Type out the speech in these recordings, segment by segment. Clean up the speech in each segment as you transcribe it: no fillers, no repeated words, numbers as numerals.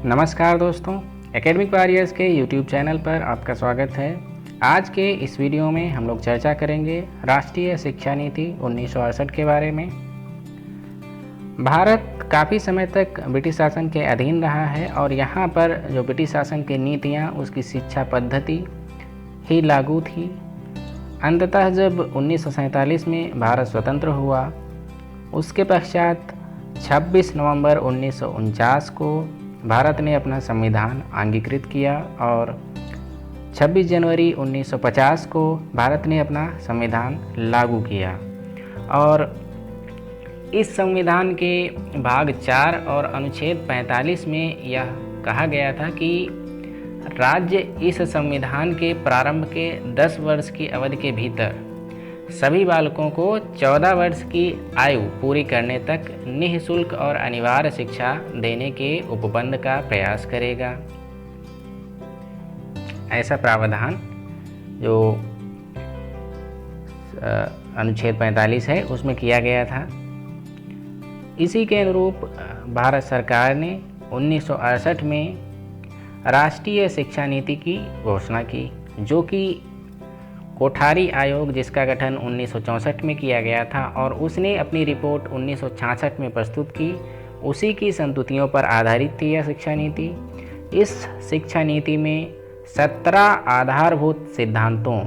नमस्कार दोस्तों, academic warriors के यूट्यूब चैनल पर आपका स्वागत है। आज के इस वीडियो में हम लोग चर्चा करेंगे राष्ट्रीय शिक्षा नीति 1968 के बारे में। भारत काफ़ी समय तक ब्रिटिश शासन के अधीन रहा है और यहाँ पर जो ब्रिटिश शासन की नीतियाँ, उसकी शिक्षा पद्धति ही लागू थी। अंततः जब 1947 में भारत स्वतंत्र हुआ, उसके पश्चात 26 नवंबर 1949 को भारत ने अपना संविधान अंगीकृत किया और 26 जनवरी 1950 को भारत ने अपना संविधान लागू किया। और इस संविधान के भाग 4 और अनुच्छेद 45 में यह कहा गया था कि राज्य इस संविधान के प्रारंभ के 10 वर्ष की अवधि के भीतर सभी बालकों को 14 वर्ष की आयु पूरी करने तक निःशुल्क और अनिवार्य शिक्षा देने के उपबंध का प्रयास करेगा। ऐसा प्रावधान जो अनुच्छेद 45 है उसमें किया गया था। इसी के अनुरूप भारत सरकार ने 1968 में राष्ट्रीय शिक्षा नीति की घोषणा की, जो कि कोठारी आयोग, जिसका गठन 1964 में किया गया था और उसने अपनी रिपोर्ट 1966 में प्रस्तुत की, उसी की संस्तुतियों पर आधारित थी यह शिक्षा नीति। इस शिक्षा नीति में 17 आधारभूत सिद्धांतों,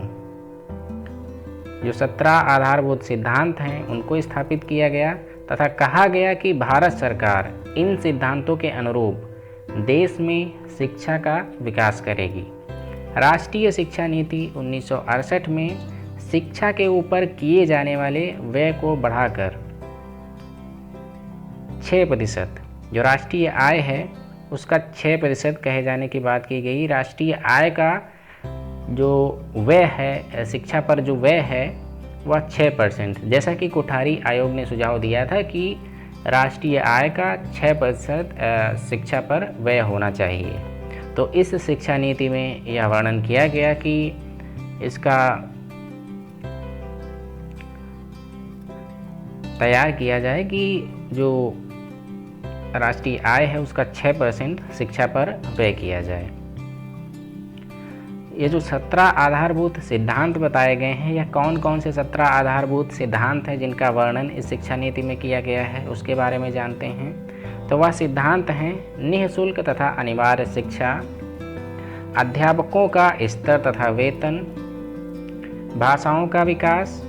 जो 17 आधारभूत सिद्धांत हैं, उनको स्थापित किया गया तथा कहा गया कि भारत सरकार इन सिद्धांतों के अनुरूप देश में शिक्षा का विकास करेगी। राष्ट्रीय शिक्षा नीति 1968 में शिक्षा के ऊपर किए जाने वाले व्यय को बढ़ाकर 6%, जो राष्ट्रीय आय है उसका 6% कहे जाने की बात की गई। राष्ट्रीय आय का जो व्यय है, शिक्षा पर जो व्यय है वह 6%, जैसा कि कोठारी आयोग ने सुझाव दिया था कि राष्ट्रीय आय का 6% शिक्षा पर व्यय होना चाहिए। तो इस शिक्षा नीति में यह वर्णन किया गया कि इसका तैयार किया जाए कि जो राष्ट्रीय आय है उसका 6% शिक्षा पर व्यय किया जाए। ये जो 17 आधारभूत सिद्धांत बताए गए हैं, यह कौन कौन से 17 आधारभूत सिद्धांत हैं जिनका वर्णन इस शिक्षा नीति में किया गया है, उसके बारे में जानते हैं। तो वह सिद्धांत हैं: निःशुल्क तथा अनिवार्य शिक्षा, अध्यापकों का स्तर तथा वेतन, भाषाओं का विकास,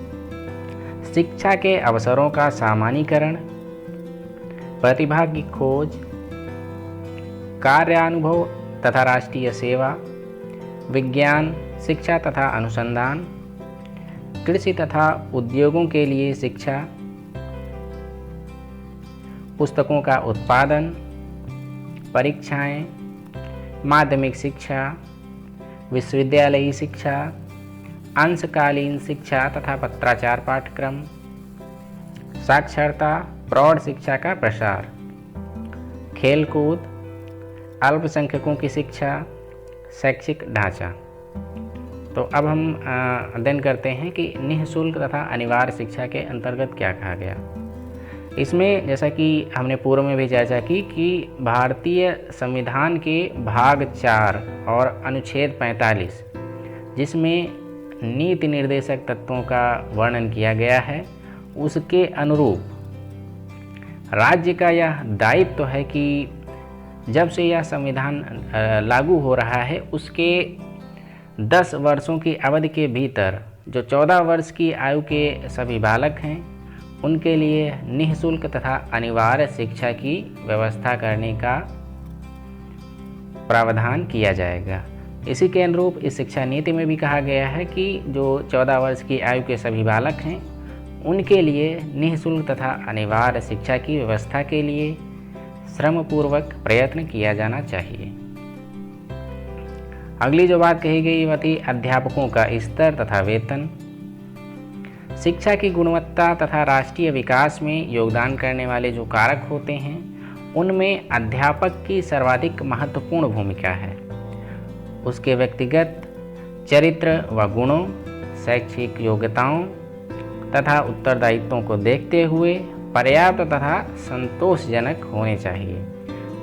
शिक्षा के अवसरों का सामान्यीकरण, प्रतिभा की खोज, कार्यानुभव तथा राष्ट्रीय सेवा, विज्ञान शिक्षा तथा अनुसंधान, कृषि तथा उद्योगों के लिए शिक्षा, पुस्तकों का उत्पादन, परीक्षाएं, माध्यमिक शिक्षा, विश्वविद्यालयी शिक्षा, अंशकालीन शिक्षा तथा पत्राचार पाठ्यक्रम, साक्षरता, प्रौढ़ शिक्षा का प्रसार, खेलकूद, अल्पसंख्यकों की शिक्षा, शैक्षिक ढांचा। तो अब हम अध्ययन करते हैं कि निःशुल्क तथा अनिवार्य शिक्षा के अंतर्गत क्या कहा गया। इसमें जैसा कि हमने पूर्व में भी चर्चा की कि भारतीय संविधान के भाग 4 और अनुच्छेद 45, जिसमें नीति निर्देशक तत्वों का वर्णन किया गया है, उसके अनुरूप राज्य का यह दायित्व है कि जब से यह संविधान लागू हो रहा है, उसके 10 वर्षों की अवधि के भीतर जो 14 वर्ष की आयु के सभी बालक हैं, उनके लिए निःशुल्क तथा अनिवार्य शिक्षा की व्यवस्था करने का प्रावधान किया जाएगा। इसी के अनुरूप इस शिक्षा नीति में भी कहा गया है कि जो 14 वर्ष की आयु के सभी बालक हैं, उनके लिए निःशुल्क तथा अनिवार्य शिक्षा की व्यवस्था के लिए श्रमपूर्वक प्रयत्न किया जाना चाहिए। अगली जो बात कही गई वह थी अध्यापकों का स्तर तथा वेतन। शिक्षा की गुणवत्ता तथा राष्ट्रीय विकास में योगदान करने वाले जो कारक होते हैं, उनमें अध्यापक की सर्वाधिक महत्वपूर्ण भूमिका है। उसके व्यक्तिगत चरित्र व गुणों, शैक्षिक योग्यताओं तथा उत्तरदायित्वों को देखते हुए पर्याप्त तथा संतोषजनक होने चाहिए।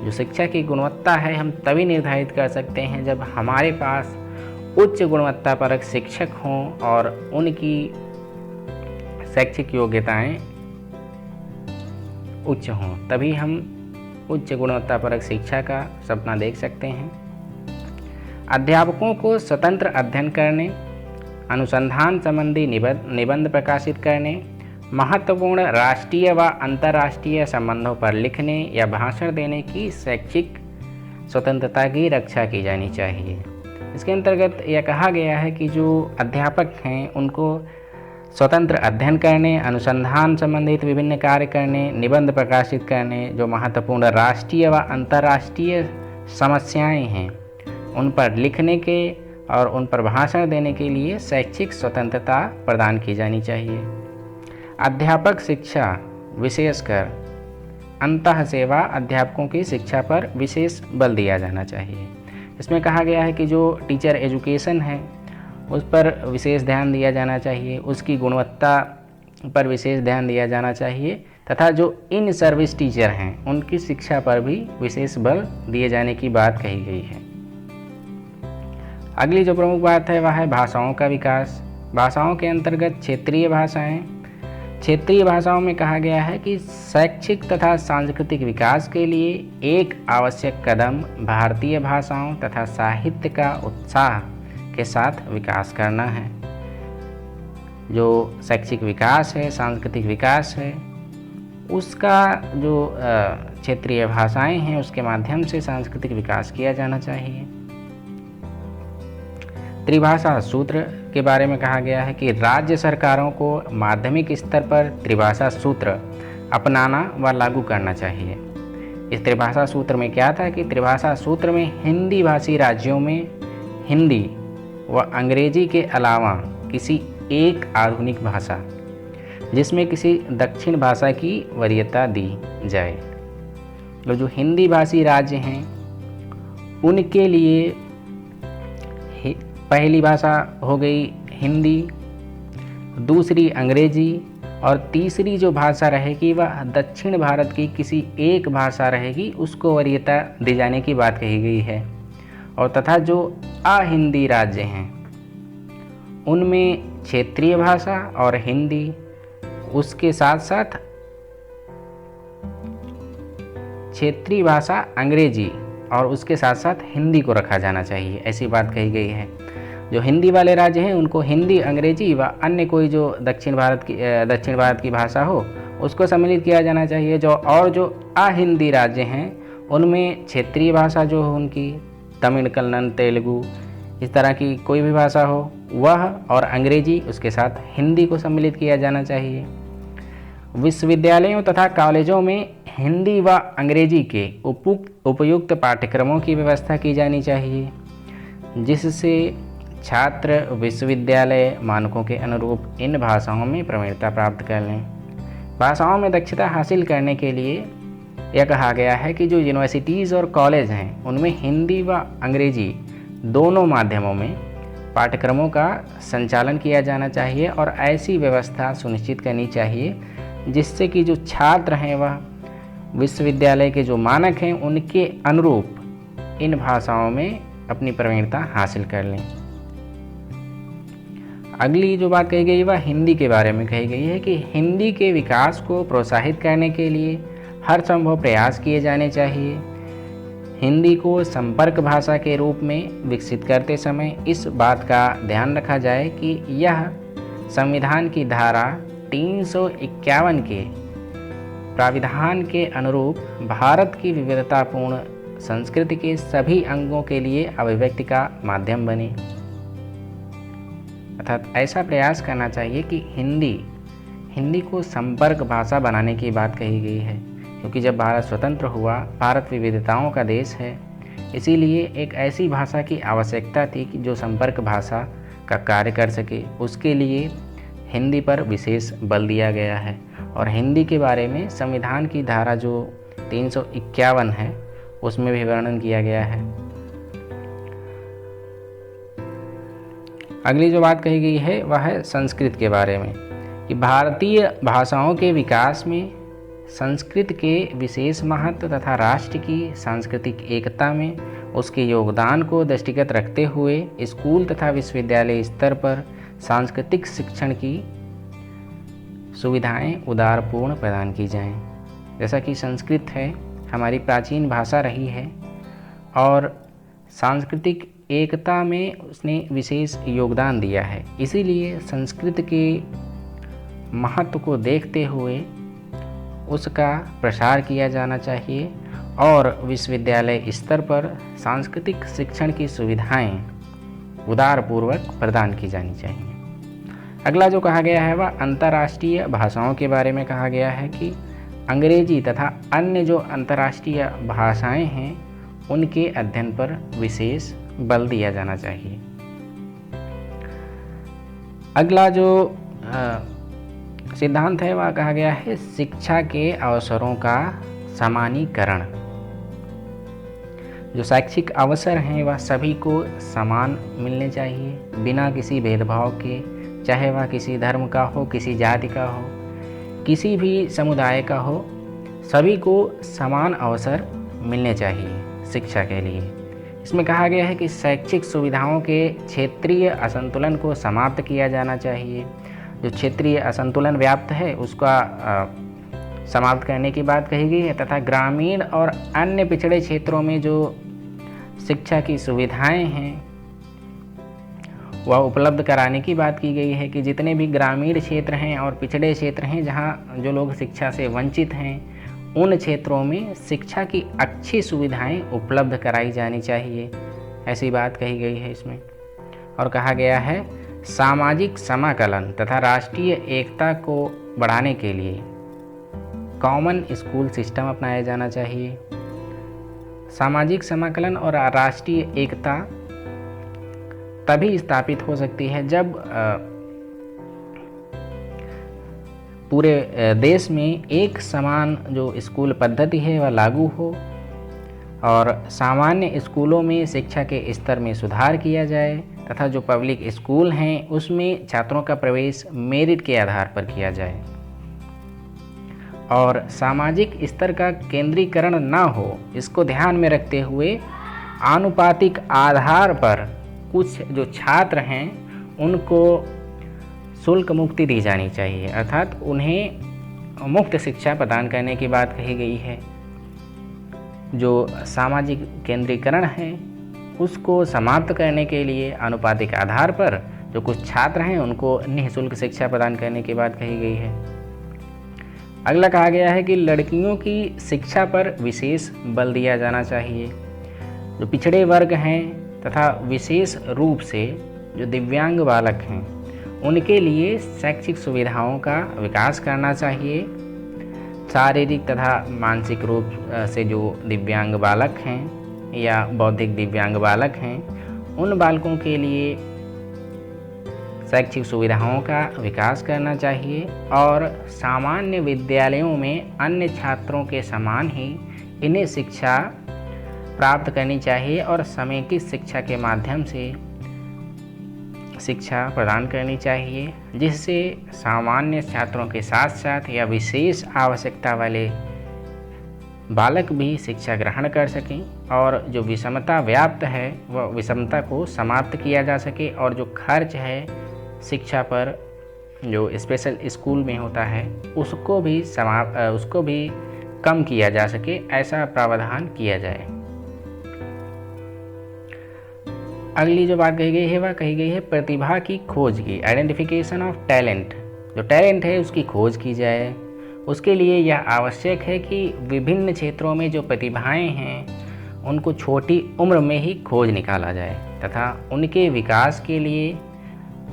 जो शिक्षा की गुणवत्ता है हम तभी निर्धारित कर सकते हैं जब हमारे पास उच्च गुणवत्ता परक शिक्षक हों और उनकी शैक्षिक योग्यताएं उच्च हों, तभी हम उच्च गुणवत्ता परक शिक्षा का सपना देख सकते हैं। अध्यापकों को स्वतंत्र अध्ययन करने, अनुसंधान संबंधी निबंध प्रकाशित करने, महत्वपूर्ण राष्ट्रीय व अंतर्राष्ट्रीय संबंधों पर लिखने या भाषण देने की शैक्षिक स्वतंत्रता की रक्षा की जानी चाहिए। इसके अंतर्गत यह कहा गया है कि जो अध्यापक हैं उनको स्वतंत्र अध्ययन करने, अनुसंधान संबंधित विभिन्न कार्य करने, निबंध प्रकाशित करने, जो महत्वपूर्ण राष्ट्रीय व अंतर्राष्ट्रीय समस्याएं हैं उन पर लिखने के और उन पर भाषण देने के लिए शैक्षिक स्वतंत्रता प्रदान की जानी चाहिए। अध्यापक शिक्षा, विशेषकर अंतः सेवा अध्यापकों की शिक्षा पर विशेष बल दिया जाना चाहिए। इसमें कहा गया है कि जो टीचर एजुकेशन है उस पर विशेष ध्यान दिया जाना चाहिए, उसकी गुणवत्ता पर विशेष ध्यान दिया जाना चाहिए तथा जो इन सर्विस टीचर हैं उनकी शिक्षा पर भी विशेष बल दिए जाने की बात कही गई है। अगली जो प्रमुख बात है वह है भाषाओं का विकास। भाषाओं के अंतर्गत क्षेत्रीय भाषाएं। क्षेत्रीय भाषाओं में कहा गया है कि शैक्षिक तथा सांस्कृतिक विकास के लिए एक आवश्यक कदम भारतीय भाषाओं तथा साहित्य का उत्साह के साथ विकास करना है। जो शैक्षिक विकास है, सांस्कृतिक विकास है, उसका जो क्षेत्रीय भाषाएं हैं उसके माध्यम से सांस्कृतिक विकास किया जाना चाहिए। त्रिभाषा सूत्र के बारे में कहा गया है कि राज्य सरकारों को माध्यमिक स्तर पर त्रिभाषा सूत्र अपनाना व लागू करना चाहिए। इस त्रिभाषा सूत्र में क्या था कि त्रिभाषा सूत्र में हिंदी भाषी राज्यों में हिंदी व अंग्रेजी के अलावा किसी एक आधुनिक भाषा जिसमें किसी दक्षिण भाषा की वरीयता दी जाए। तो जो हिंदी भाषी राज्य हैं उनके लिए पहली भाषा हो गई हिंदी, दूसरी अंग्रेजी और तीसरी जो भाषा रहेगी वह दक्षिण भारत की किसी एक भाषा रहेगी, उसको वरीयता दी जाने की बात कही गई है। और तथा जो अहिंदी राज्य हैं उनमें क्षेत्रीय भाषा और हिंदी, उसके साथ साथ क्षेत्रीय भाषा अंग्रेजी और उसके साथ साथ हिंदी को रखा जाना चाहिए, ऐसी बात कही गई है। जो हिंदी वाले राज्य हैं उनको हिंदी, अंग्रेजी व अन्य कोई जो दक्षिण भारत की भाषा हो उसको सम्मिलित किया जाना चाहिए। जो अहिंदी राज्य हैं उनमें क्षेत्रीय भाषा जो हो उनकी तमिल, कन्नड़, तेलुगु, इस तरह की कोई भी भाषा हो वह, और अंग्रेजी उसके साथ हिंदी को सम्मिलित किया जाना चाहिए। विश्वविद्यालयों तथा कॉलेजों में हिंदी व अंग्रेजी के उपयुक्त पाठ्यक्रमों की व्यवस्था की जानी चाहिए, जिससे छात्र विश्वविद्यालय मानकों के अनुरूप इन भाषाओं में प्रवीणता प्राप्त कर लें। भाषाओं में दक्षता हासिल करने के लिए यह कहा गया है कि जो यूनिवर्सिटीज़ और कॉलेज हैं उनमें हिंदी व अंग्रेजी दोनों माध्यमों में पाठ्यक्रमों का संचालन किया जाना चाहिए और ऐसी व्यवस्था सुनिश्चित करनी चाहिए जिससे कि जो छात्र हैं वह विश्वविद्यालय के जो मानक हैं उनके अनुरूप इन भाषाओं में अपनी प्रवीणता हासिल कर लें। अगली जो बात कही गई वह हिंदी के बारे में कही गई है कि हिंदी के विकास को प्रोत्साहित करने के लिए हर संभव प्रयास किए जाने चाहिए। हिंदी को संपर्क भाषा के रूप में विकसित करते समय इस बात का ध्यान रखा जाए कि यह संविधान की धारा 351 के प्राविधान के अनुरूप भारत की विविधतापूर्ण संस्कृति के सभी अंगों के लिए अभिव्यक्ति का माध्यम बने। अर्थात ऐसा प्रयास करना चाहिए कि हिंदी को संपर्क भाषा बनाने की बात कही गई है, क्योंकि जब भारत स्वतंत्र हुआ, भारत विविधताओं का देश है, इसीलिए एक ऐसी भाषा की आवश्यकता थी कि जो संपर्क भाषा का कार्य कर सके। उसके लिए हिंदी पर विशेष बल दिया गया है और हिंदी के बारे में संविधान की धारा जो 351 है उसमें भी वर्णन किया गया है। अगली जो बात कही गई है वह है संस्कृत के बारे में कि भारतीय भाषाओं के विकास में संस्कृत के विशेष महत्व तथा राष्ट्र की सांस्कृतिक एकता में उसके योगदान को दृष्टिगत रखते हुए स्कूल तथा विश्वविद्यालय स्तर पर सांस्कृतिक शिक्षण की सुविधाएं उदारपूर्ण प्रदान की जाएं। जैसा कि संस्कृत है, हमारी प्राचीन भाषा रही है और सांस्कृतिक एकता में उसने विशेष योगदान दिया है, इसीलिए संस्कृत के महत्व को देखते हुए उसका प्रसार किया जाना चाहिए और विश्वविद्यालय स्तर पर सांस्कृतिक शिक्षण की सुविधाएं उदारपूर्वक प्रदान की जानी चाहिए। अगला जो कहा गया है वह अंतर्राष्ट्रीय भाषाओं के बारे में कहा गया है कि अंग्रेजी तथा अन्य जो अंतर्राष्ट्रीय भाषाएं हैं उनके अध्ययन पर विशेष बल दिया जाना चाहिए। अगला जो सिद्धांत है वह कहा गया है शिक्षा के अवसरों का समानीकरण। जो शैक्षिक अवसर हैं वह सभी को समान मिलने चाहिए बिना किसी भेदभाव के, चाहे वह किसी धर्म का हो, किसी जाति का हो, किसी भी समुदाय का हो, सभी को समान अवसर मिलने चाहिए शिक्षा के लिए। इसमें कहा गया है कि शैक्षिक सुविधाओं के क्षेत्रीय असंतुलन को समाप्त किया जाना चाहिए। जो क्षेत्रीय असंतुलन व्याप्त है उसका समाप्त करने की बात कही गई है तथा ग्रामीण और अन्य पिछड़े क्षेत्रों में जो शिक्षा की सुविधाएं हैं वह उपलब्ध कराने की बात की गई है कि जितने भी ग्रामीण क्षेत्र हैं और पिछड़े क्षेत्र हैं जहां जो लोग शिक्षा से वंचित हैं उन क्षेत्रों में शिक्षा की अच्छी सुविधाएं उपलब्ध कराई जानी चाहिए, ऐसी बात कही गई है इसमें। और कहा गया है सामाजिक समाकलन तथा राष्ट्रीय एकता को बढ़ाने के लिए कॉमन स्कूल सिस्टम अपनाया जाना चाहिए। सामाजिक समाकलन और राष्ट्रीय एकता तभी स्थापित हो सकती है जब पूरे देश में एक समान जो स्कूल पद्धति है वह लागू हो और सामान्य स्कूलों में शिक्षा के स्तर में सुधार किया जाए तथा जो पब्लिक स्कूल हैं उसमें छात्रों का प्रवेश मेरिट के आधार पर किया जाए और सामाजिक स्तर का केंद्रीकरण न हो, इसको ध्यान में रखते हुए आनुपातिक आधार पर कुछ जो छात्र हैं उनको शुल्क मुक्ति दी जानी चाहिए, अर्थात उन्हें मुफ्त शिक्षा प्रदान करने की बात कही गई है। जो सामाजिक केंद्रीकरण है उसको समाप्त करने के लिए आनुपातिक आधार पर जो कुछ छात्र हैं उनको निःशुल्क शिक्षा प्रदान करने की बात कही गई है। अगला कहा गया है कि लड़कियों की शिक्षा पर विशेष बल दिया जाना चाहिए। जो पिछड़े वर्ग हैं तथा विशेष रूप से जो दिव्यांग बालक हैं उनके लिए शैक्षिक सुविधाओं का विकास करना चाहिए। शारीरिक तथा मानसिक रूप से जो दिव्यांग बालक हैं या बौद्धिक दिव्यांग बालक हैं उन बालकों के लिए शैक्षिक सुविधाओं का विकास करना चाहिए और सामान्य विद्यालयों में अन्य छात्रों के समान ही इन्हें शिक्षा प्राप्त करनी चाहिए और समेकित शिक्षा के माध्यम से शिक्षा प्रदान करनी चाहिए, जिससे सामान्य छात्रों के साथ साथ या विशेष आवश्यकता वाले बालक भी शिक्षा ग्रहण कर सकें और जो विषमता व्याप्त है वह विषमता को समाप्त किया जा सके और जो खर्च है शिक्षा पर जो स्पेशल स्कूल में होता है उसको भी कम किया जा सके, ऐसा प्रावधान किया जाए। अगली जो बात कही गई है वह कही गई है प्रतिभा की खोज की, आइडेंटिफिकेशन ऑफ टैलेंट। जो टैलेंट है उसकी खोज की जाए। उसके लिए यह आवश्यक है कि विभिन्न क्षेत्रों में जो प्रतिभाएं हैं उनको छोटी उम्र में ही खोज निकाला जाए तथा उनके विकास के लिए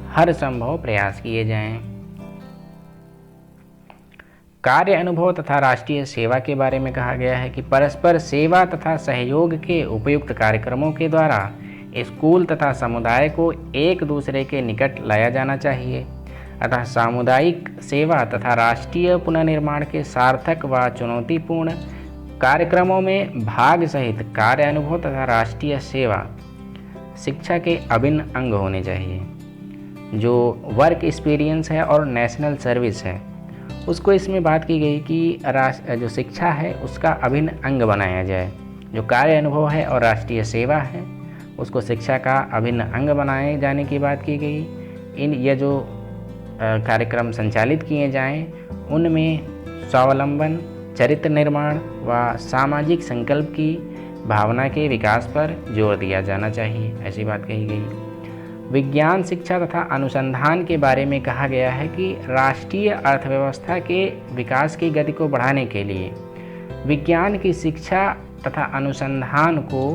हर संभव प्रयास किए जाएं। कार्य अनुभव तथा राष्ट्रीय सेवा के बारे में कहा गया है कि परस्पर सेवा तथा सहयोग के उपयुक्त कार्यक्रमों के द्वारा स्कूल तथा समुदाय को एक दूसरे के निकट लाया जाना चाहिए। अतः सामुदायिक सेवा तथा राष्ट्रीय पुनर्निर्माण के सार्थक व चुनौतीपूर्ण कार्यक्रमों में भाग सहित कार्य अनुभव तथा राष्ट्रीय सेवा शिक्षा के अभिन्न अंग होने चाहिए। जो वर्क एक्सपीरियंस है और नेशनल सर्विस है उसको इसमें बात की गई कि जो शिक्षा है उसका अभिन्न अंग बनाया जाए। जो कार्य अनुभव है और राष्ट्रीय सेवा है उसको शिक्षा का अभिन्न अंग बनाए जाने की बात की गई। ये जो कार्यक्रम संचालित किए जाएं उनमें स्वावलंबन, चरित्र निर्माण व सामाजिक संकल्प की भावना के विकास पर जोर दिया जाना चाहिए, ऐसी बात कही गई। विज्ञान शिक्षा तथा अनुसंधान के बारे में कहा गया है कि राष्ट्रीय अर्थव्यवस्था के विकास की गति को बढ़ाने के लिए विज्ञान की शिक्षा तथा अनुसंधान को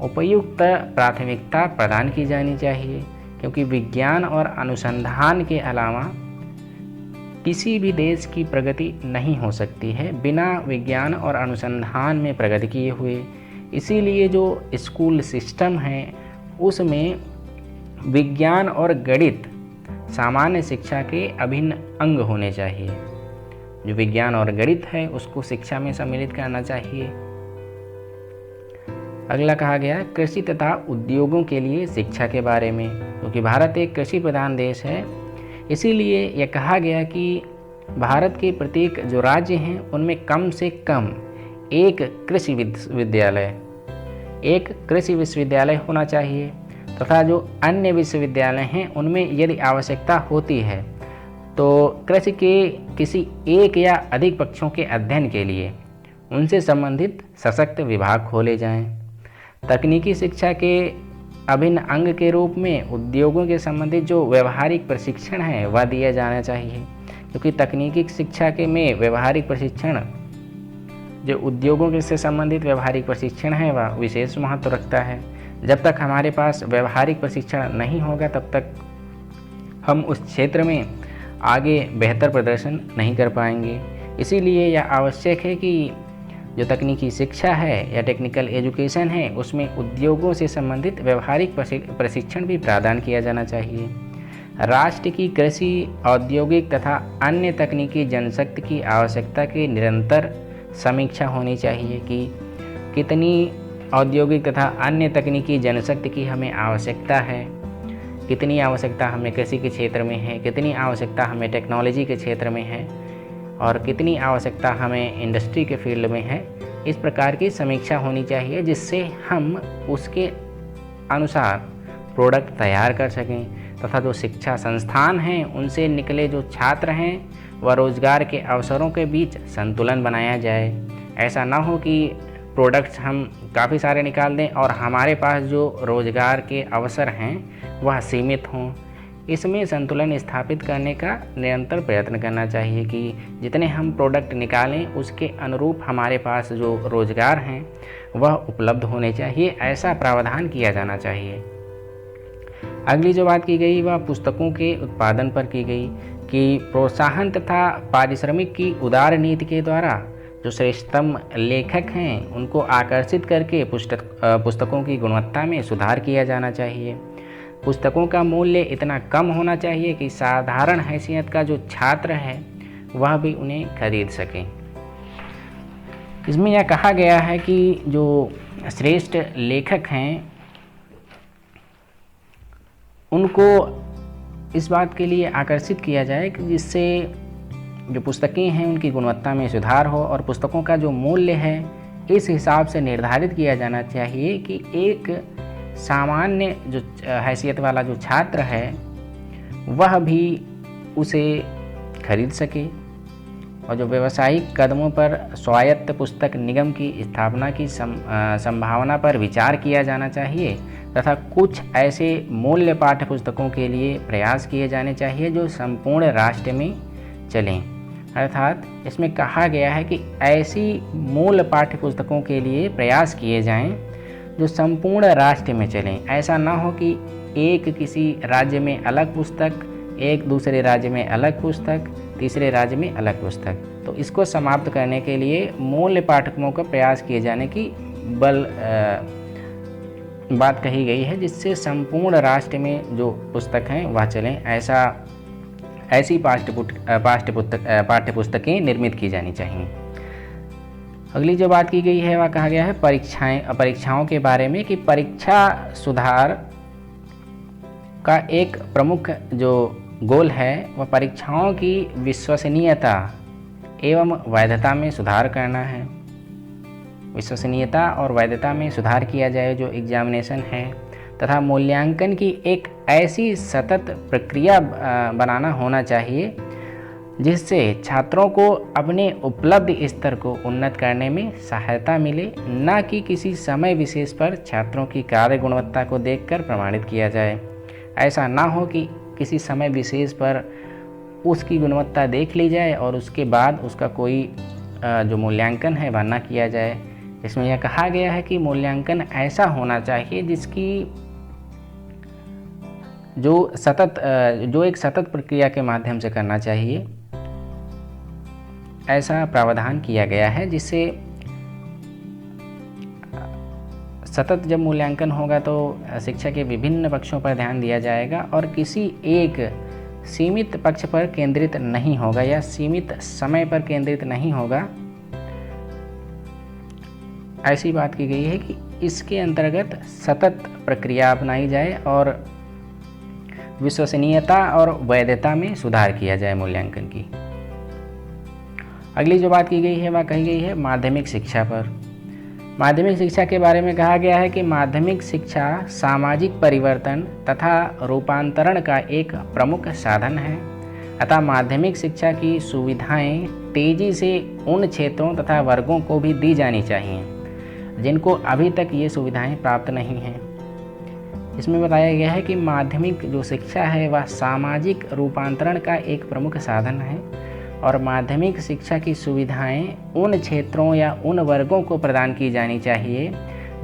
उपयुक्त प्राथमिकता प्रदान की जानी चाहिए, क्योंकि विज्ञान और अनुसंधान के अलावा किसी भी देश की प्रगति नहीं हो सकती है बिना विज्ञान और अनुसंधान में प्रगति किए हुए। इसीलिए जो स्कूल सिस्टम है उसमें विज्ञान और गणित सामान्य शिक्षा के अभिन्न अंग होने चाहिए। जो विज्ञान और गणित है उसको शिक्षा में सम्मिलित करना चाहिए। अगला कहा गया कृषि तथा उद्योगों के लिए शिक्षा के बारे में, क्योंकि भारत एक कृषि प्रधान देश है, इसीलिए यह कहा गया कि भारत के प्रत्येक जो राज्य हैं उनमें कम से कम एक कृषि विश्वविद्यालय होना चाहिए तथा जो अन्य विश्वविद्यालय हैं उनमें यदि आवश्यकता होती है तो कृषि के किसी एक या अधिक पक्षों के अध्ययन के लिए उनसे संबंधित सशक्त विभाग खोले जाएं। तकनीकी शिक्षा के अभिन्न अंग के रूप में उद्योगों के संबंधित जो व्यवहारिक प्रशिक्षण है वह दिया जाना चाहिए, क्योंकि तकनीकी शिक्षा के में व्यवहारिक प्रशिक्षण जो उद्योगों के से संबंधित व्यवहारिक प्रशिक्षण है वह विशेष महत्व रखता है। जब तक हमारे पास व्यवहारिक प्रशिक्षण नहीं होगा तब तक हम उस क्षेत्र में आगे बेहतर प्रदर्शन नहीं कर पाएंगे। इसीलिए यह आवश्यक है कि जो तकनीकी शिक्षा है या टेक्निकल एजुकेशन है उसमें उद्योगों से संबंधित व्यवहारिक प्रशिक्षण भी प्रदान किया जाना चाहिए। राष्ट्र की कृषि, औद्योगिक तथा अन्य तकनीकी जनशक्ति की आवश्यकता की निरंतर समीक्षा होनी चाहिए कि कितनी औद्योगिक तथा अन्य तकनीकी जनशक्ति की हमें आवश्यकता है, कितनी आवश्यकता हमें कृषि के क्षेत्र में है, कितनी आवश्यकता हमें टेक्नोलॉजी के क्षेत्र में है और कितनी आवश्यकता हमें इंडस्ट्री के फील्ड में है। इस प्रकार की समीक्षा होनी चाहिए जिससे हम उसके अनुसार प्रोडक्ट तैयार कर सकें तथा जो शिक्षा संस्थान हैं उनसे निकले जो छात्र हैं व रोजगार के अवसरों के बीच संतुलन बनाया जाए। ऐसा ना हो कि प्रोडक्ट्स हम काफ़ी सारे निकाल दें और हमारे पास जो रोजगार के अवसर हैं वह सीमित हों। इसमें संतुलन स्थापित करने का निरंतर प्रयत्न करना चाहिए कि जितने हम प्रोडक्ट निकालें उसके अनुरूप हमारे पास जो रोजगार हैं वह उपलब्ध होने चाहिए, ऐसा प्रावधान किया जाना चाहिए। अगली जो बात की गई वह पुस्तकों के उत्पादन पर की गई कि प्रोत्साहन तथा पारिश्रमिक की उदार नीति के द्वारा जो श्रेष्ठतम लेखक हैं उनको आकर्षित करके पुस्तकों की गुणवत्ता में सुधार किया जाना चाहिए। पुस्तकों का मूल्य इतना कम होना चाहिए कि साधारण हैसियत का जो छात्र है वह भी उन्हें खरीद सके। इसमें यह कहा गया है कि जो श्रेष्ठ लेखक हैं उनको इस बात के लिए आकर्षित किया जाए कि जिससे जो पुस्तकें हैं उनकी गुणवत्ता में सुधार हो और पुस्तकों का जो मूल्य है इस हिसाब से निर्धारित किया जाना चाहिए कि एक सामान्य जो हैसियत वाला जो छात्र है वह भी उसे खरीद सके। और जो व्यावसायिक कदमों पर स्वायत्त पुस्तक निगम की स्थापना की संभावना पर विचार किया जाना चाहिए तथा कुछ ऐसे मूल्य पाठ्य पुस्तकों के लिए प्रयास किए जाने चाहिए जो संपूर्ण राष्ट्र में चलें। अर्थात इसमें कहा गया है कि ऐसी मूल पाठ्य पुस्तकों के लिए प्रयास किए जाएं जो संपूर्ण राष्ट्र में चलें। ऐसा ना हो कि एक किसी राज्य में अलग पुस्तक, एक दूसरे राज्य में अलग पुस्तक, तीसरे राज्य में अलग पुस्तक। तो इसको समाप्त करने के लिए मूल पाठ्यक्रमों का प्रयास किए जाने की बात कही गई है जिससे संपूर्ण राष्ट्र में जो पुस्तक हैं वह चलें। ऐसी पाठ्य पुस्तकें निर्मित की जानी चाहिए। अगली जो बात की गई है वह कहा गया है परीक्षाओं के बारे में कि परीक्षा सुधार का एक प्रमुख जो गोल है वह परीक्षाओं की विश्वसनीयता एवं वैधता में सुधार करना है। विश्वसनीयता और वैधता में सुधार किया जाए जो एग्जामिनेशन है, तथा मूल्यांकन की एक ऐसी सतत प्रक्रिया बनाना होना चाहिए जिससे छात्रों को अपने उपलब्धि स्तर को उन्नत करने में सहायता मिले, न कि किसी समय विशेष पर छात्रों की कार्य गुणवत्ता को देखकर प्रमाणित किया जाए। ऐसा ना हो कि किसी समय विशेष पर उसकी गुणवत्ता देख ली जाए और उसके बाद उसका कोई जो मूल्यांकन है वह ना किया जाए। इसमें यह कहा गया है कि मूल्यांकन ऐसा होना चाहिए जिसकी जो एक सतत प्रक्रिया के माध्यम से करना चाहिए, ऐसा प्रावधान किया गया है, जिससे सतत जब मूल्यांकन होगा तो शिक्षा के विभिन्न पक्षों पर ध्यान दिया जाएगा और किसी एक सीमित पक्ष पर केंद्रित नहीं होगा या सीमित समय पर केंद्रित नहीं होगा। ऐसी बात की गई है कि इसके अंतर्गत सतत प्रक्रिया अपनाई जाए और विश्वसनीयता और वैधता में सुधार किया जाए मूल्यांकन की। अगली जो बात की गई है वह कही गई है माध्यमिक शिक्षा पर। माध्यमिक शिक्षा के बारे में कहा गया है कि माध्यमिक शिक्षा सामाजिक परिवर्तन तथा रूपांतरण का एक प्रमुख साधन है, अतः माध्यमिक शिक्षा की सुविधाएं तेजी से उन क्षेत्रों तथा वर्गों को भी दी जानी चाहिए जिनको अभी तक ये सुविधाएं प्राप्त नहीं हैं। इसमें बताया गया है कि माध्यमिक जो शिक्षा है वह सामाजिक रूपांतरण का एक प्रमुख साधन है और माध्यमिक शिक्षा की सुविधाएं उन क्षेत्रों या उन वर्गों को प्रदान की जानी चाहिए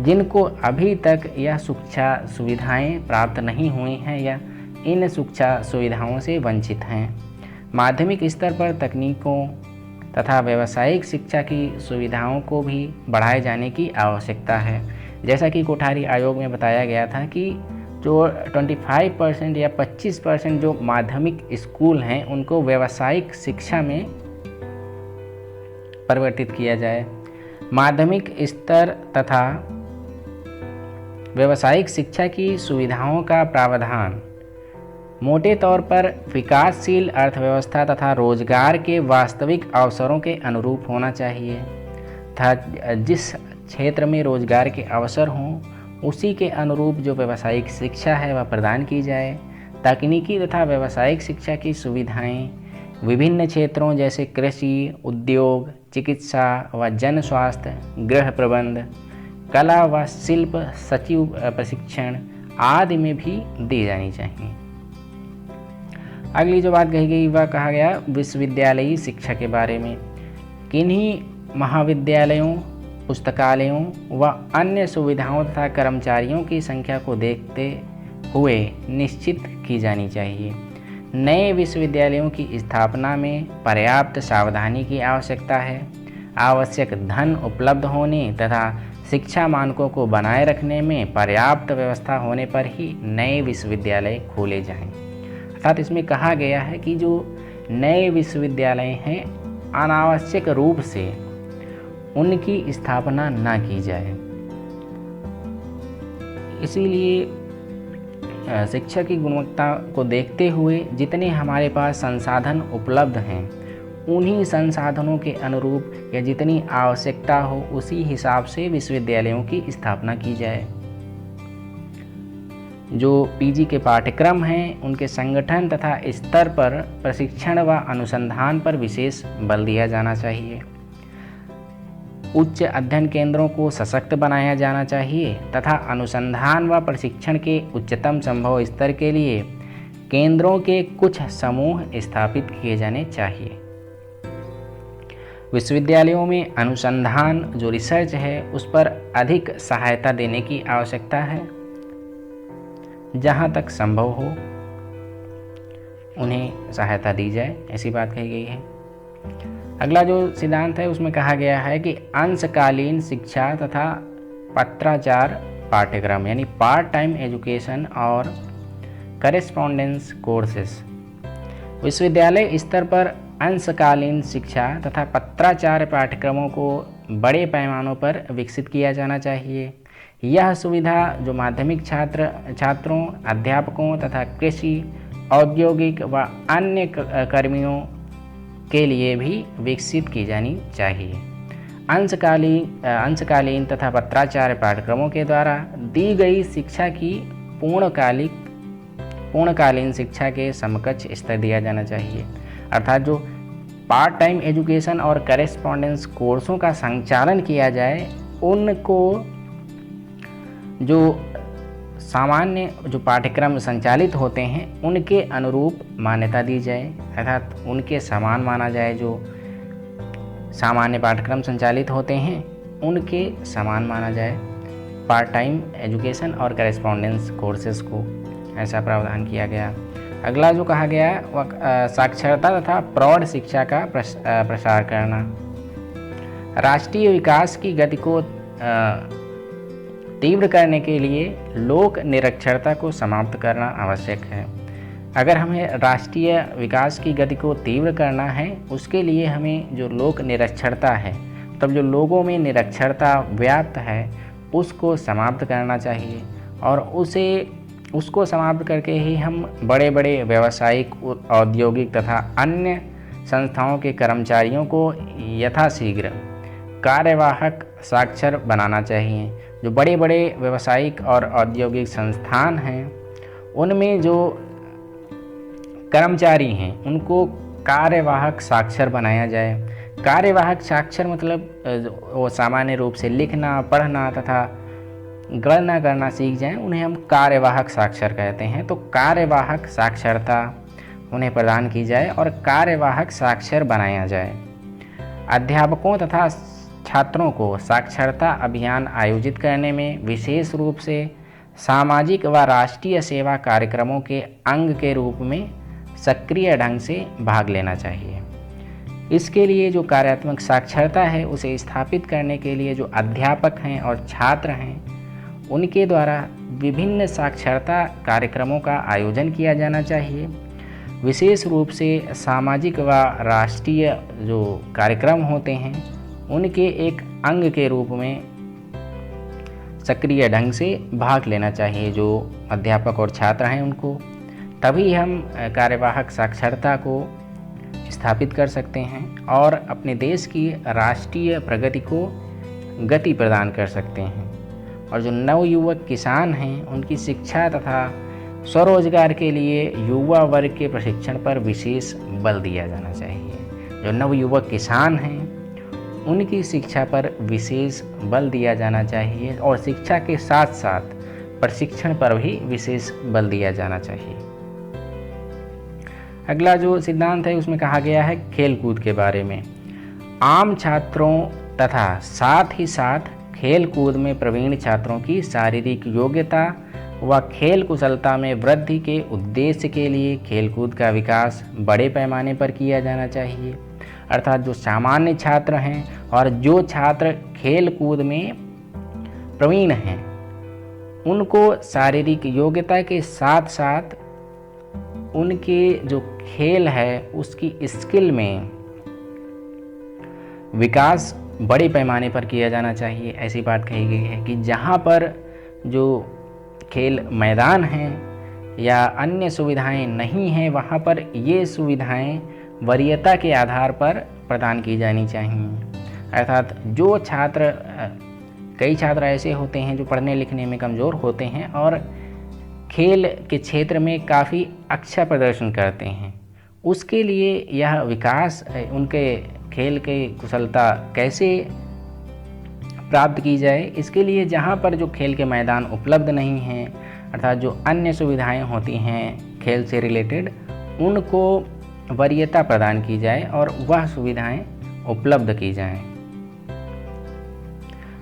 जिनको अभी तक यह शिक्षा सुविधाएं प्राप्त नहीं हुई हैं या इन शिक्षा सुविधाओं से वंचित हैं। माध्यमिक स्तर पर तकनीकों तथा व्यावसायिक शिक्षा की सुविधाओं को भी बढ़ाए जाने की आवश्यकता है। जैसा कि कोठारी आयोग में बताया गया था कि जो 25% या 25% जो माध्यमिक स्कूल हैं उनको व्यावसायिक शिक्षा में परिवर्तित किया जाए। माध्यमिक स्तर तथा व्यावसायिक शिक्षा की सुविधाओं का प्रावधान मोटे तौर पर विकासशील अर्थव्यवस्था तथा रोजगार के वास्तविक अवसरों के अनुरूप होना चाहिए तथा जिस क्षेत्र में रोजगार के अवसर हों उसी के अनुरूप जो व्यावसायिक शिक्षा है वह प्रदान की जाए। तकनीकी तथा व्यावसायिक शिक्षा की सुविधाएं विभिन्न क्षेत्रों जैसे कृषि, उद्योग, चिकित्सा व जन स्वास्थ्य, गृह प्रबंध, कला व शिल्प, सचिव प्रशिक्षण आदि में भी दी जानी चाहिए। अगली जो बात कही गई वह कहा गया विश्वविद्यालयी शिक्षा के बारे में। किन्हीं महाविद्यालयों, पुस्तकालयों व अन्य सुविधाओं तथा कर्मचारियों की संख्या को देखते हुए निश्चित की जानी चाहिए। नए विश्वविद्यालयों की स्थापना में पर्याप्त सावधानी की आवश्यकता है। आवश्यक धन उपलब्ध होने तथा शिक्षा मानकों को बनाए रखने में पर्याप्त व्यवस्था होने पर ही नए विश्वविद्यालय खोले जाएं। अर्थात इसमें कहा गया है कि जो नए विश्वविद्यालय हैं अनावश्यक रूप से उनकी स्थापना ना की जाए। इसीलिए शिक्षा की गुणवत्ता को देखते हुए जितने हमारे पास संसाधन उपलब्ध हैं उन्हीं संसाधनों के अनुरूप या जितनी आवश्यकता हो उसी हिसाब से विश्वविद्यालयों की स्थापना की जाए। जो पीजी के पाठ्यक्रम हैं उनके संगठन तथा स्तर पर प्रशिक्षण व अनुसंधान पर विशेष बल दिया जाना चाहिए। उच्च अध्ययन केंद्रों को सशक्त बनाया जाना चाहिए तथा अनुसंधान व प्रशिक्षण के उच्चतम संभव स्तर के लिए केंद्रों के कुछ समूह स्थापित किए जाने चाहिए। विश्वविद्यालयों में अनुसंधान जो रिसर्च है उस पर अधिक सहायता देने की आवश्यकता है। जहाँ तक संभव हो उन्हें सहायता दी जाए, ऐसी बात कही गई है। अगला जो सिद्धांत है उसमें कहा गया है कि अंशकालीन शिक्षा तथा पत्राचार पाठ्यक्रम यानी पार्ट टाइम एजुकेशन और करेस्पॉन्डेंस कोर्सेस विश्वविद्यालय स्तर पर अंशकालीन शिक्षा तथा पत्राचार पाठ्यक्रमों को बड़े पैमानों पर विकसित किया जाना चाहिए। यह सुविधा जो माध्यमिक छात्रों, अध्यापकों तथा कृषि, औद्योगिक व अन्य कर्मियों के लिए भी विकसित की जानी चाहिए। अंशकालीन तथा पत्राचार्य पाठ्यक्रमों के द्वारा दी गई शिक्षा की पूर्णकालीन शिक्षा के समकक्ष स्तर दिया जाना चाहिए। अर्थात जो पार्ट टाइम एजुकेशन और करेस्पॉन्डेंस कोर्सों का संचालन किया जाए, उनको जो सामान्य जो पाठ्यक्रम संचालित होते हैं उनके अनुरूप मान्यता दी जाए, अर्थात उनके समान माना जाए। जो सामान्य पाठ्यक्रम संचालित होते हैं उनके समान माना जाए पार्ट टाइम एजुकेशन और करेस्पॉन्डेंस कोर्सेज को, ऐसा प्रावधान किया गया। अगला जो कहा गया है वह साक्षरता तथा प्रौढ़ शिक्षा का प्रसार करना। राष्ट्रीय विकास की गति को तीव्र करने के लिए लोक निरक्षरता को समाप्त करना आवश्यक है। अगर हमें राष्ट्रीय विकास की गति को तीव्र करना है, उसके लिए हमें जो लोक निरक्षरता है, तब जो लोगों में निरक्षरता व्याप्त है उसको समाप्त करना चाहिए, और उसको समाप्त करके ही हम बड़े बड़े व्यावसायिक, औद्योगिक तथा अन्य संस्थाओं के कर्मचारियों को यथाशीघ्र कार्यवाहक साक्षर बनाना चाहिए। जो बड़े बड़े व्यावसायिक और औद्योगिक संस्थान हैं उनमें जो कर्मचारी हैं उनको कार्यवाहक साक्षर बनाया जाए। कार्यवाहक साक्षर मतलब वो सामान्य रूप से लिखना, पढ़ना तथा गणना करना सीख जाएं, उन्हें हम कार्यवाहक साक्षर कहते हैं। तो कार्यवाहक साक्षरता उन्हें प्रदान की जाए और कार्यवाहक साक्षर बनाया जाए। अध्यापकों तथा छात्रों को साक्षरता अभियान आयोजित करने में विशेष रूप से सामाजिक व राष्ट्रीय सेवा कार्यक्रमों के अंग के रूप में सक्रिय ढंग से भाग लेना चाहिए। इसके लिए जो कार्यात्मक साक्षरता है उसे स्थापित करने के लिए जो अध्यापक हैं और छात्र हैं उनके द्वारा विभिन्न साक्षरता कार्यक्रमों का आयोजन किया जाना चाहिए। विशेष रूप से सामाजिक व राष्ट्रीय जो कार्यक्रम होते हैं उनके एक अंग के रूप में सक्रिय ढंग से भाग लेना चाहिए जो अध्यापक और छात्र हैं उनको। तभी हम कार्यवाहक साक्षरता को स्थापित कर सकते हैं और अपने देश की राष्ट्रीय प्रगति को गति प्रदान कर सकते हैं। और जो नवयुवक किसान हैं उनकी शिक्षा तथा स्वरोजगार के लिए युवा वर्ग के प्रशिक्षण पर विशेष बल दिया जाना चाहिए। जो नवयुवक किसान हैं उनकी शिक्षा पर विशेष बल दिया जाना चाहिए और शिक्षा के साथ साथ प्रशिक्षण पर भी विशेष बल दिया जाना चाहिए। अगला जो सिद्धांत है उसमें कहा गया है खेलकूद के बारे में। आम छात्रों तथा साथ ही साथ खेल कूद में प्रवीण छात्रों की शारीरिक योग्यता व खेल कुशलता में वृद्धि के उद्देश्य के लिए खेलकूद का विकास बड़े पैमाने पर किया जाना चाहिए। अर्थात जो सामान्य छात्र हैं और जो छात्र खेल कूद में प्रवीण हैं उनको शारीरिक योग्यता के साथ साथ उनके जो खेल है उसकी स्किल में विकास बड़े पैमाने पर किया जाना चाहिए। ऐसी बात कही गई है कि जहाँ पर जो खेल मैदान हैं या अन्य सुविधाएं नहीं हैं वहाँ पर ये सुविधाएं वरीयता के आधार पर प्रदान की जानी चाहिए। अर्थात जो छात्र, कई छात्र ऐसे होते हैं जो पढ़ने लिखने में कमज़ोर होते हैं और खेल के क्षेत्र में काफ़ी अच्छा प्रदर्शन करते हैं, उसके लिए यह विकास उनके खेल के कुशलता कैसे प्राप्त की जाए, इसके लिए जहाँ पर जो खेल के मैदान उपलब्ध नहीं हैं अर्थात जो अन्य सुविधाएं होती हैं खेल से रिलेटेड उनको वरीयता प्रदान की जाए और वह सुविधाएं उपलब्ध की जाएं।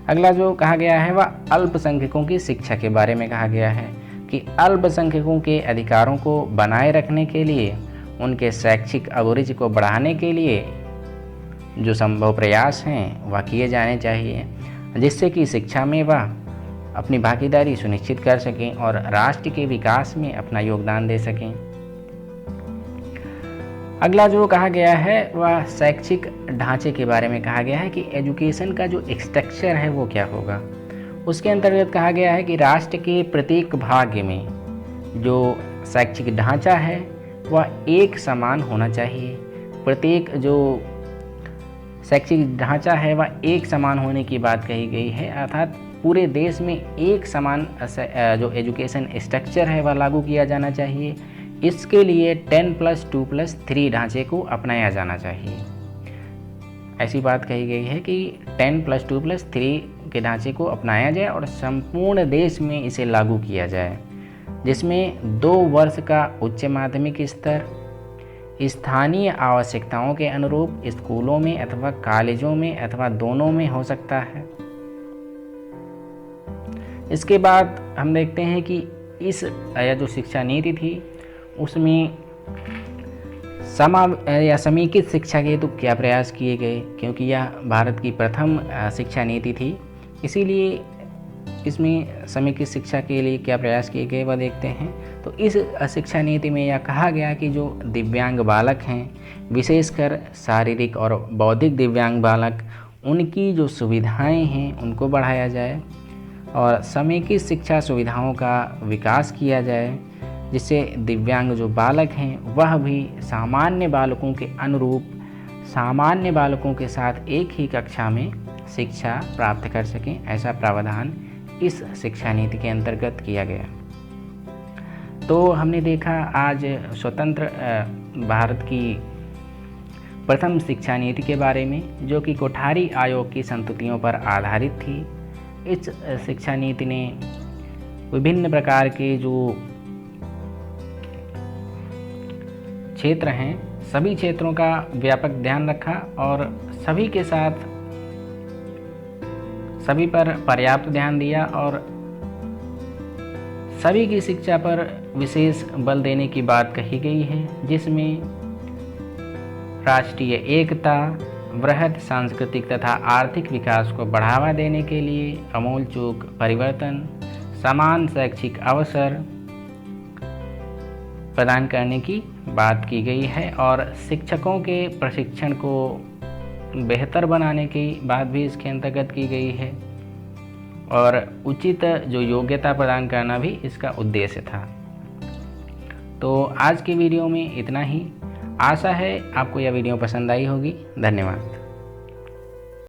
अगला जो कहा गया है वह अल्पसंख्यकों की शिक्षा के बारे में कहा गया है कि अल्पसंख्यकों के अधिकारों को बनाए रखने के लिए, उनके शैक्षिक अभिरुचि को बढ़ाने के लिए जो संभव प्रयास हैं वह किए जाने चाहिए, जिससे कि शिक्षा में वह अपनी भागीदारी सुनिश्चित कर सकें और राष्ट्र के विकास में अपना योगदान दे सकें। अगला जो कहा गया है वह शैक्षिक ढांचे के बारे में कहा गया है कि एजुकेशन का जो स्ट्रक्चर है वो क्या होगा। उसके अंतर्गत कहा गया है कि राष्ट्र के प्रत्येक भाग में जो शैक्षिक ढांचा है वह एक समान होना चाहिए। प्रत्येक जो शैक्षिक ढांचा है वह एक समान होने की बात कही गई है, अर्थात पूरे देश में एक समान जो एजुकेशन स्ट्रक्चर है वह लागू किया जाना चाहिए। इसके लिए 10+2+3 ढांचे को अपनाया जाना चाहिए। ऐसी बात कही गई है कि 10+2+3 के ढांचे को अपनाया जाए और संपूर्ण देश में इसे लागू किया जाए, जिसमें 2 वर्ष का उच्च माध्यमिक स्तर स्थानीय आवश्यकताओं के अनुरूप स्कूलों में अथवा कॉलेजों में अथवा दोनों में हो सकता है। इसके बाद हम देखते हैं कि इस जो शिक्षा नीति थी उसमें समेकित शिक्षा के तो क्या प्रयास किए गए, क्योंकि यह भारत की प्रथम शिक्षा नीति थी, इसीलिए इसमें समेकित शिक्षा के लिए क्या प्रयास किए गए वह देखते हैं। तो इस शिक्षा नीति में यह कहा गया कि जो दिव्यांग बालक हैं, विशेषकर शारीरिक और बौद्धिक दिव्यांग बालक, उनकी जो सुविधाएं हैं उनको बढ़ाया जाए और समेकित शिक्षा सुविधाओं का विकास किया जाए, जिससे दिव्यांग जो बालक हैं वह भी सामान्य बालकों के अनुरूप सामान्य बालकों के साथ एक ही कक्षा में शिक्षा प्राप्त कर सकें। ऐसा प्रावधान इस शिक्षा नीति के अंतर्गत किया गया। तो हमने देखा आज स्वतंत्र भारत की प्रथम शिक्षा नीति के बारे में, जो कि कोठारी आयोग की संस्तुतियों पर आधारित थी। इस शिक्षा नीति ने विभिन्न प्रकार के जो क्षेत्र हैं सभी क्षेत्रों का व्यापक ध्यान रखा और सभी के साथ सभी पर पर्याप्त ध्यान दिया और सभी की शिक्षा पर विशेष बल देने की बात कही गई है, जिसमें राष्ट्रीय एकता, वृहद सांस्कृतिक तथा आर्थिक विकास को बढ़ावा देने के लिए आमूलचूल परिवर्तन, समान शैक्षिक अवसर प्रदान करने की बात की गई है और शिक्षकों के प्रशिक्षण को बेहतर बनाने की बात भी इसके अंतर्गत की गई है और उचित जो योग्यता प्रदान करना भी इसका उद्देश्य था। तो आज के वीडियो में इतना ही। आशा है आपको यह वीडियो पसंद आई होगी। धन्यवाद।